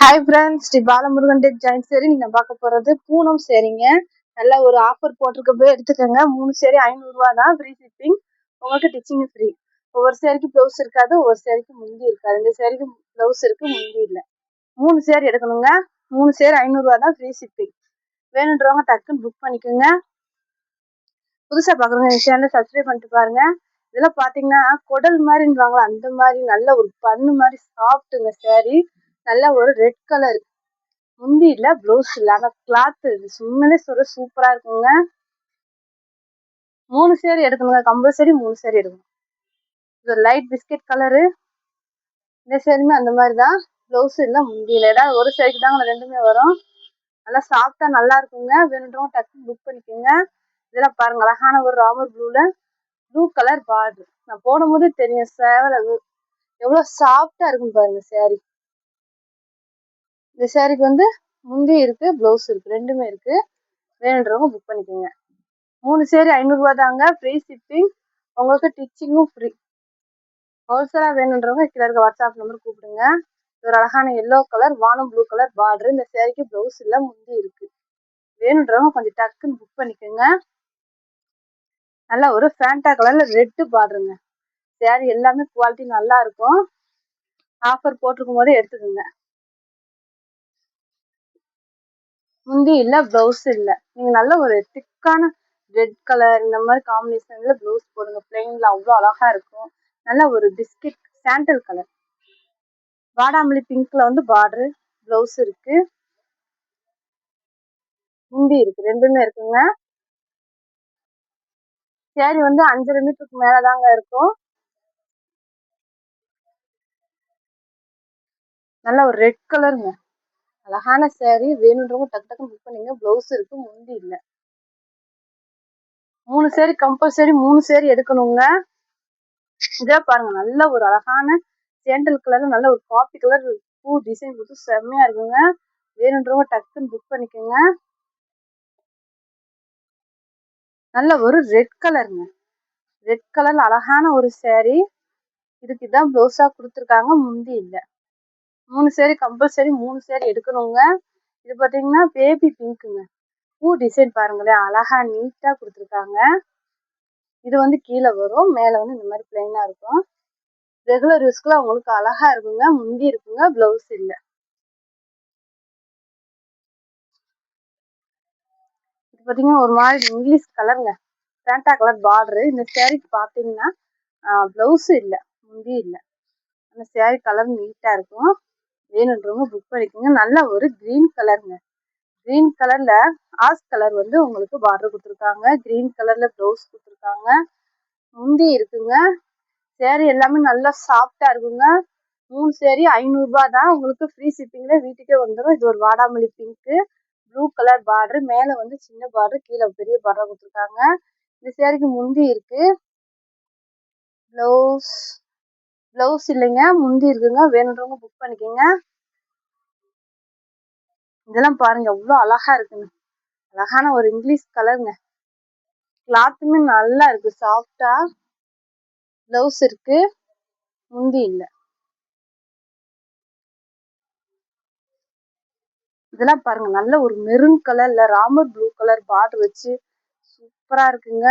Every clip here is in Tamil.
Hi friends, Sri Balamurugan tech joint sari நீங்க பார்க்க போறது பூனம் சேரீங்க. நல்ல ஒரு ஆஃபர் போட்டிருக்க போய் எடுத்துக்கோங்க. 3 சேரி 500 ரூபா தான், ஃப்ரீ ஷிப்பிங். உங்களுக்கு டிச்சிங் ஃப்ரீ. ஒவ்வொரு சேரிக்கு ப்ளவுஸ் இருக்காது, ஒவ்வொரு சேரிக்கு முந்தி இருக்காது. இந்த சேரிக்கு ப்ளவுஸ் இருக்கு, முந்தி இல்லை. 3 சேரி எடுக்கணுங்க. 3 சேரி 500 ரூபா தான், ஃப்ரீ ஷிப்பிங். வேணுன்றவங்க டக்குன்னு புக் பண்ணிக்கோங்க. புதுசாக பார்க்குறவங்க என் சேனலை சப்ஸ்கிரைப் பண்ணிட்டு பாருங்க. இதெல்லாம் பார்த்தீங்கன்னா குடல் மாதிரின்னுவாங்களா, அந்த மாதிரி நல்ல ஒரு பண்ணு மாதிரி சாஃப்ட்டுங்க சேரீ. நல்ல ஒரு ரெட் கலர் முந்தி இல்ல, ப்ளவுஸ் இல்ல, ஆனா கிளாத் உண்மையிலே சொல்ற சூப்பரா இருக்குங்க. 3 சேரி எடுக்கணுங்க, கம்பல்சரி 3 சேரி எடுக்கணும். இது லைட் பிஸ்கெட் கலரு. இந்த சேரியுமே அந்த மாதிரி தான், ப்ளவுஸ் இல்ல, முந்தி இல்லை. ஏதாவது ஒரு சேரிக்கு தாங்க ரெண்டுமே வரும். நல்லா சாஃப்டா நல்லா இருக்குங்க. வேணுன்றவங்க டக்குன்னு புக் பண்ணிக்கோங்க. இதெல்லாம் பாருங்க, அழகான ஒரு ராமர் ப்ளூ கலர் பார்டர். நான் போடும் போது தெரியும் சேவல் எவ்வளவு சாஃப்டா இருக்குன்னு பாருங்க சேரீ. இந்த சேரீக்கு வந்து முந்தி இருக்கு, ப்ளவுஸ் இருக்கு, ரெண்டுமே இருக்கு. வேணுன்றவங்க புக் பண்ணிக்கோங்க. 3 சேரி 500 ரூபா தாங்க, ஃப்ரீ ஷிப்பிங். உங்களுக்கு டிச்சிங்கும் ஃப்ரீ. ஹோல்சேலா வேணுன்றவங்க கீழே இருக்க வாட்ஸ்அப் நம்பர் கூப்பிடுங்க. ஒரு அழகான எல்லோ கலர் வானம் ப்ளூ கலர் பார்டர். இந்த சேரீக்கு ப்ளவுஸ் இல்லை, முந்தி இருக்கு. வேணுன்றவங்க கொஞ்சம் டக்குன்னு புக் பண்ணிக்கோங்க. நல்லா ஒரு ஃபேண்டா கலர்ல ரெட்டு பார்டருங்க. சேரீ எல்லாமே குவாலிட்டி நல்லா இருக்கும். ஆஃபர் போட்டிருக்கும் போதே எடுத்துக்கோங்க. முந்தி இல்லை, ப்ளவுஸ் இல்லை. நீங்கள் நல்ல ஒரு திக்கான ரெட் கலர் இந்த மாதிரி காம்பினேஷன்ல ப்ளவுஸ் போடுங்க. பிளெயின்ல அவ்வளோ அழகா இருக்கும். நல்ல ஒரு பிஸ்கட் சாண்டல் கலர், வாடாமல்லி பிங்க்ல வந்து பார்டரு, ப்ளவுஸ் இருக்கு, முந்தி இருக்கு, ரெண்டுமே இருக்குங்க. சேரீ வந்து 5.5 மீட்டருக்கு மேலதாங்க இருக்கும். நல்ல ஒரு ரெட் கலருங்க, அழகான சேரீ. வேணுன்றவங்க டக்கு டக்குன்னு புக் பண்ணீங்க. ப்ளவுஸ் இருக்கு, முந்தி இல்லை. 3 சேரி கம்பல்சரி 3 சேரி எடுக்கணுங்க. இதே பாருங்க, நல்ல ஒரு அழகான சேண்டல் கலர், நல்ல ஒரு காபி கலர் பூ டிசைன் கொடுத்து செம்மையா இருக்குங்க. வேணுன்றவங்க டக்குன்னு புக் பண்ணிக்கோங்க. நல்ல ஒரு ரெட் கலருங்க, ரெட் கலர்ல அழகான ஒரு சேரீ. இதுக்கு இதான் ப்ளவுஸா கொடுத்துருக்காங்க, முந்தி இல்லை. 3 சேரி கம்பல்சரி 3 சேரி எடுக்கணுங்க. இது பார்த்தீங்கன்னா பேபி பிங்க்குங்க. பூ டிசைன் பாருங்களேன், அழகா நீட்டா கொடுத்துருக்காங்க. இது வந்து கீழே வரும், மேலே வந்து இந்த மாதிரி பிளைனா இருக்கும். ரெகுலர் யூஸ்க்குள்ள உங்களுக்கு அழகா இருக்குங்க. முந்தி இருக்குங்க, ப்ளவுஸ் இல்லை. இது பார்த்தீங்கன்னா ஒரு மாதிரி இங்கிலீஷ் கலருங்க, ஃபேண்டா கலர் பார்டரு. இந்த சேரீக்கு பார்த்தீங்கன்னா ப்ளவுஸ் இல்லை, முந்தி இல்லை. அந்த சேரீ கலர் நீட்டாக இருக்கும். வேணுன்றவங்க புக் பண்ணிக்கோங்க. நல்ல ஒரு க்ரீன் கலருங்க. க்ரீன் கலரில் ஆஸ் கலர் வந்து உங்களுக்கு பார்டர் கொடுத்துருக்காங்க. க்ரீன் கலரில் ப்ளவுஸ் கொடுத்துருக்காங்க, முந்தி இருக்குங்க. சேரீ எல்லாமே நல்லா சாஃப்டாக இருக்குங்க. 3 சேரி 500 ரூபா தான், உங்களுக்கு ஃப்ரீ ஷிப்பிங்கில் வீட்டுக்கே வந்துடும். இது ஒரு வாடாமல்லி பிங்க்கு, ப்ளூ கலர் பார்டர். மேலே வந்து சின்ன பார்டர், கீழே பெரிய பார்டர் கொடுத்துருக்காங்க. இந்த சேரீக்கு முந்தி இருக்கு, ப்ளவுஸ் இல்லைங்க, முந்தி இருக்குங்க. வேணுன்றவங்க புக் பண்ணிக்கோங்க. இதெல்லாம் பாருங்க எவ்வளோ அழகா இருக்குங்க, அழகான ஒரு இங்கிலீஷ் கலருங்க. கிளாத்துமே நல்லா இருக்கு, சாஃப்டா. ப்ளவுஸ் இருக்கு, முந்தி இல்லை. இதெல்லாம் பாருங்க, நல்ல ஒரு மெரூன் கலர்ல ராமர் ப்ளூ கலர் பார்டர் வச்சு சூப்பரா இருக்குங்க.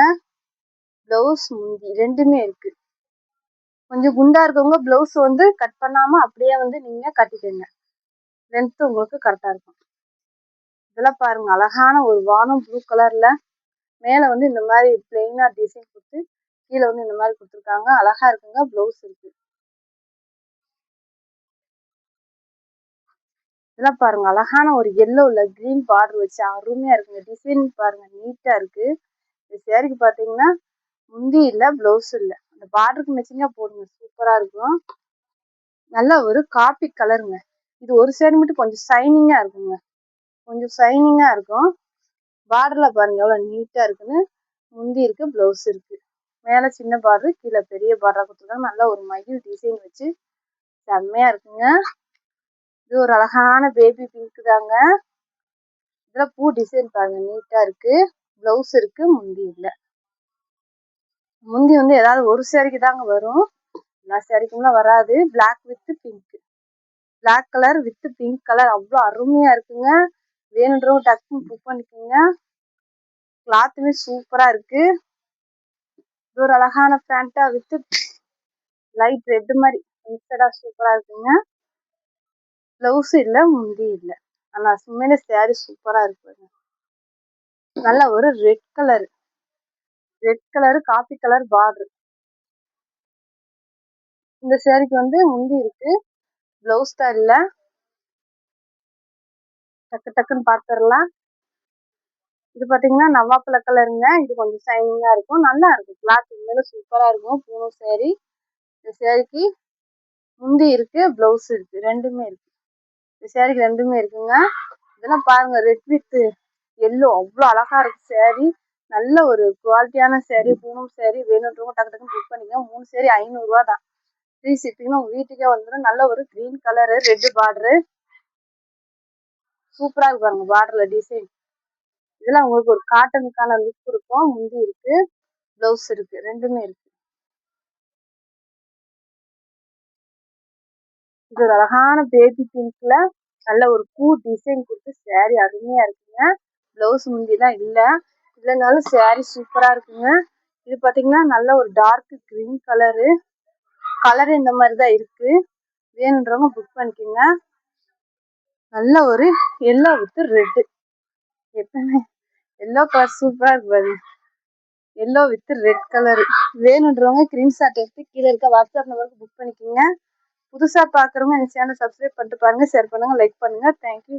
ப்ளவுஸ் முந்தி ரெண்டுமே இருக்கு. கொஞ்சம் குண்டா இருக்கவங்க ப்ளவுஸ் வந்து கட் பண்ணாம அப்படியே வந்து நீங்க கட்டிக்கோங்க, லென்த் உங்களுக்கு கரெக்டா இருக்கும். இதெல்லாம் பாருங்க, அழகான ஒரு வானம் ப்ளூ கலர்ல மேல வந்து இந்த மாதிரி பிளெயினா டிசைன் கொடுத்து கீழே வந்து இந்த மாதிரி கொடுத்துருக்காங்க. அழகா இருக்குங்க. ப்ளவுஸ் இருக்கு. இதெல்லாம் பாருங்க, அழகான ஒரு எல்லோல கிரீன் பார்டர் வச்சு அருமையா இருக்குங்க. டிசைன் பாருங்க, நீட்டா இருக்கு. இந்த சேரீக்கு பாத்தீங்கன்னா முந்தி இல்லை, ப்ளவுஸ் இல்லை. அந்த பார்டருக்கு மேட்சிங்கா போடுங்க, சூப்பரா இருக்கும். நல்ல ஒரு காப்பி கலருங்க. இது ஒரு சேரீ மட்டும் கொஞ்சம் ஷைனிங்கா இருக்குங்க, கொஞ்சம் ஷைனிங்கா இருக்கும். பார்டர்ல பாருங்க எவ்வளவு நீட்டா இருக்குன்னு. முந்தி இருக்கு, ப்ளவுஸ் இருக்கு. மேல சின்ன பார்டர், கீழே பெரிய பார்டரா கொடுத்துருக்காங்க. நல்ல ஒரு மயில் டிசைன் வச்சு செம்மையா இருக்குங்க. இது ஒரு அழகான பேபி பிங்க் தாங்க. இதுல பூ டிசைன் பாருங்க, நீட்டா இருக்கு. ப்ளவுஸ் இருக்கு, முந்தி இல்லை. முந்தி வந்து ஏதாவது ஒரு சேரீக்கு தாங்க வரும், எல்லா சேரீக்கும்லாம் வராது. Black with pink. Black colour with pink colour அவ்வளோ அருமையா இருக்குங்க. வேணுன்றவங்க டக்குன்னு புக் பண்ணிக்கோங்க. கிளாத்துமே சூப்பரா இருக்கு. இது ஒரு அழகான பேண்டா வித் லைட் ரெட் மாதிரி மிக்சடா சூப்பரா இருக்குங்க. பிளவுஸ் இல்ல, முந்தி இல்ல. ஆனா உண்மையிலே சாரி சூப்பரா இருக்கு. நல்ல ஒரு red colour coffee colour border. இந்த சாரிக்கு வந்து முந்தி இருக்கு, பிளவுஸ் தான் இல்ல. டக்கு டக்குன்னு பாத்துரலாம். இது பாத்தீங்கன்னா நவாப்பழ கலருங்க. இது கொஞ்சம் ஷைனிங்கா இருக்கும், நல்லா இருக்கும். கிளாத் உண்மையில சூப்பரா இருக்கும். பூனம் சாரி. இந்த சாரிக்கு முந்தி இருக்கு, பிளவுஸ் இருக்கு, ரெண்டுமே இருக்கு. இந்த சாரிக்கு ரெண்டுமே இருக்குங்க. இதெல்லாம் பாருங்க, ரெட் வித் எல்லோ அவ்வளோ அழகா இருக்கு சாரி. நல்ல ஒரு குவாலிட்டியான சாரி, பூனம் சாரி. வேணுன்றவங்க டக்கு டக்குன்னு புக் பண்ணிக்கோங்க. 3 சாரி 500 ரூபா தான். ஃப்ரீ ஷிப்பிங் உங்க வீட்டுக்கே வந்துடும். நல்ல ஒரு கிரீன் கலரு ரெட் பார்டரு சூப்பரா இருக்கு பாருங்க. பார்டர்ல டிசைன் இதெல்லாம் உங்களுக்கு ஒரு காட்டனுக்கான லுக் இருக்கும். முந்தி இருக்கு, பிளவுஸ் இருக்கு, ரெண்டுமே இருக்கு. இது ஒரு அழகான பேபி பிங்க்ல நல்ல ஒரு பூ டிசைன் கொடுத்து சாரி அருமையா இருக்குங்க. பிளவுஸ் முந்திலாம் இல்லைனாலும் சாரி சூப்பரா இருக்குங்க. இது பாத்தீங்கன்னா நல்ல ஒரு டார்க் கிரீன் கலரு இந்த மாதிரிதான் இருக்கு. வேணுன்றவங்க புக் பண்ணிக்கோங்க. நல்ல ஒரு எல்லோ வித் ரெட். எப்பவுமே எல்லோ கலர் சூப்பரா இருக்கு பாருங்க. Yellow with red colour. வேணுன்றவங்க ஸ்கிரீன்ஷாட் எடுத்து கீழே இருக்க வாட்ஸ்அப் நம்பருக்கு புக் பண்ணிக்கோங்க. புதுசா பாக்குறவங்க எங்க சேனல் சப்ஸ்கிரைப் பண்ணிட்டு பாருங்க, ஷேர் பண்ணுங்க, லைக் பண்ணுங்க. தேங்க்யூ.